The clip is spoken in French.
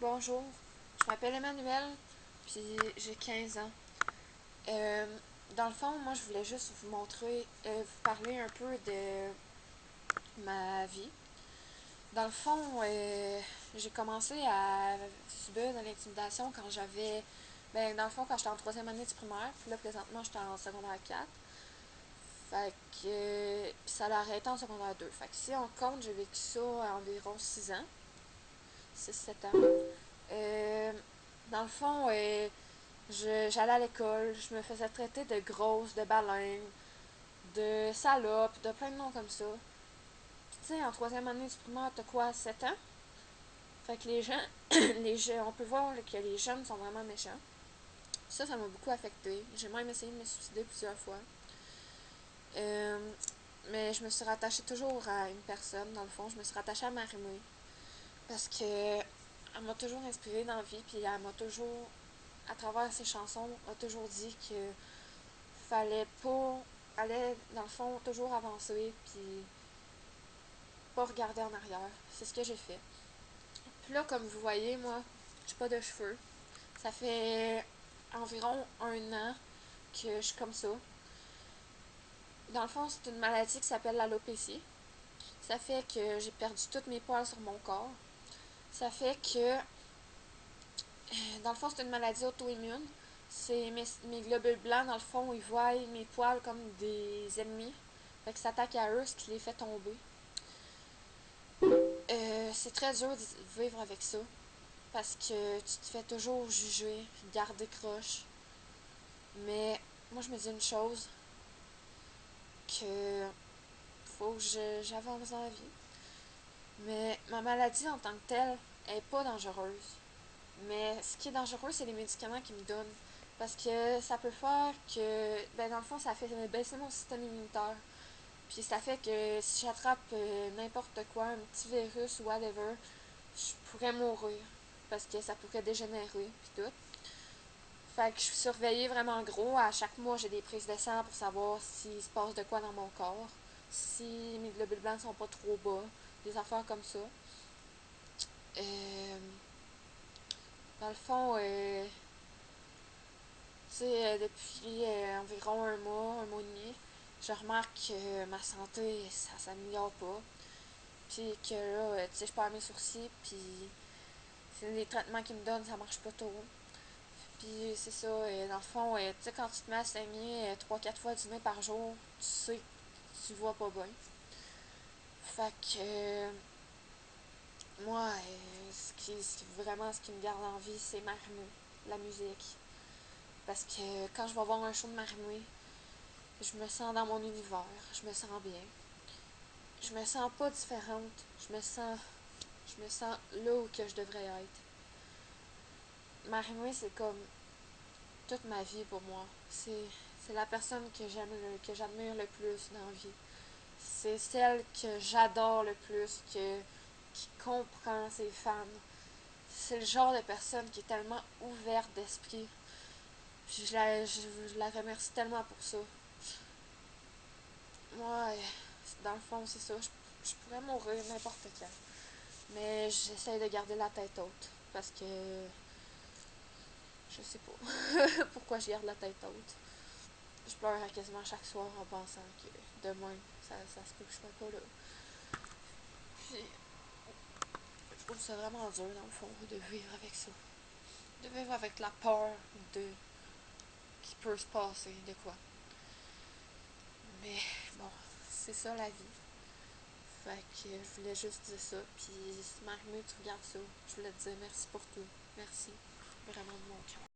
Bonjour, je m'appelle Emmanuelle, puis j'ai 15 ans. Dans le fond, moi, je voulais juste vous montrer, vous parler un peu de ma vie. Dans le fond, j'ai commencé à subir de l'intimidation quand dans le fond, quand j'étais en troisième année du primaire, puis là, présentement, j'étais en secondaire 4. Fait que, puis ça l'a arrêté en secondaire 2. Fait que si on compte, j'ai vécu ça à environ 6 ans, 6-7 ans. Euh, Dans le fond, j'allais à l'école, je me faisais traiter de grosse, de baleine, de salope, de plein de noms comme ça. Puis tu sais, en troisième année du primaire, t'as quoi, 7 ans? Fait que les gens, on peut voir que les jeunes sont vraiment méchants. Ça m'a beaucoup affecté. J'ai même essayé de me suicider plusieurs fois. Mais je me suis rattachée toujours à une personne, dans le fond. Je me suis rattachée à Marie-Mé. Parce que elle m'a toujours inspirée dans la vie, puis elle m'a toujours, à travers ses chansons, a toujours dit que fallait pas, fallait dans le fond toujours avancer, puis pas regarder en arrière. C'est ce que j'ai fait. Puis là, comme vous voyez, moi, j'ai pas de cheveux. Ça fait environ 1 an que je suis comme ça. Dans le fond, c'est une maladie qui s'appelle l'alopécie. Ça fait que j'ai perdu tous mes poils sur mon corps. Ça fait que, dans le fond, c'est une maladie auto-immune. C'est mes globules blancs, dans le fond, ils voient mes poils comme des ennemis. Fait qu'ils s'attaquent à eux, ce qui les fait tomber. C'est très dur de vivre avec ça. Parce que tu te fais toujours juger, garder croche. Mais moi, je me dis une chose, que faut que j'avance dans la vie. Mais ma maladie en tant que telle est pas dangereuse. Mais ce qui est dangereux, c'est les médicaments qu'ils me donnent. Parce que ça peut faire que, dans le fond, ça fait baisser mon système immunitaire. Puis ça fait que si j'attrape n'importe quoi, un petit virus ou whatever, je pourrais mourir. Parce que ça pourrait dégénérer, puis tout. Fait que je suis surveillée vraiment gros. À chaque mois, j'ai des prises de sang pour savoir s'il se passe de quoi dans mon corps. Si mes globules blancs sont pas trop bas. Des affaires comme ça. Euh, Dans le fond, tu sais, depuis environ un mois et demi, je remarque que ma santé, ça s'améliore pas. Puis que là, tu sais, je perds mes sourcils, puis les traitements qu'ils me donnent, ça marche pas trop. Puis c'est ça, dans le fond, tu sais, quand tu te mets à saigner 3-4 fois du nez par jour, tu sais que tu vois pas bien. Fait que moi, vraiment ce qui me garde en vie, c'est Marimé, la musique. Parce que quand je vais voir un show de Marimé, je me sens dans mon univers, je me sens bien. Je me sens pas différente, je me sens là où que je devrais être. Marimé, c'est comme toute ma vie pour moi. C'est la personne que j'admire le plus dans la vie. C'est celle que j'adore le plus, qui comprend ses fans. C'est le genre de personne qui est tellement ouverte d'esprit. Puis je la remercie tellement pour ça. Moi, dans le fond, c'est ça. Je pourrais mourir n'importe quand. Mais j'essaie de garder la tête haute. Parce que je sais pas pourquoi je garde la tête haute. Je pleure quasiment chaque soir en pensant que demain, ça se peut que je sois pas là. Puis, je trouve ça vraiment dur, dans le fond, de vivre avec ça. De vivre avec la peur de qu'il peut se passer de quoi. Mais bon, c'est ça la vie. Fait que je voulais juste dire ça. Puis, si Marie-Mé, tu regardes ça, je voulais te dire merci pour tout. Merci. Vraiment de mon cœur.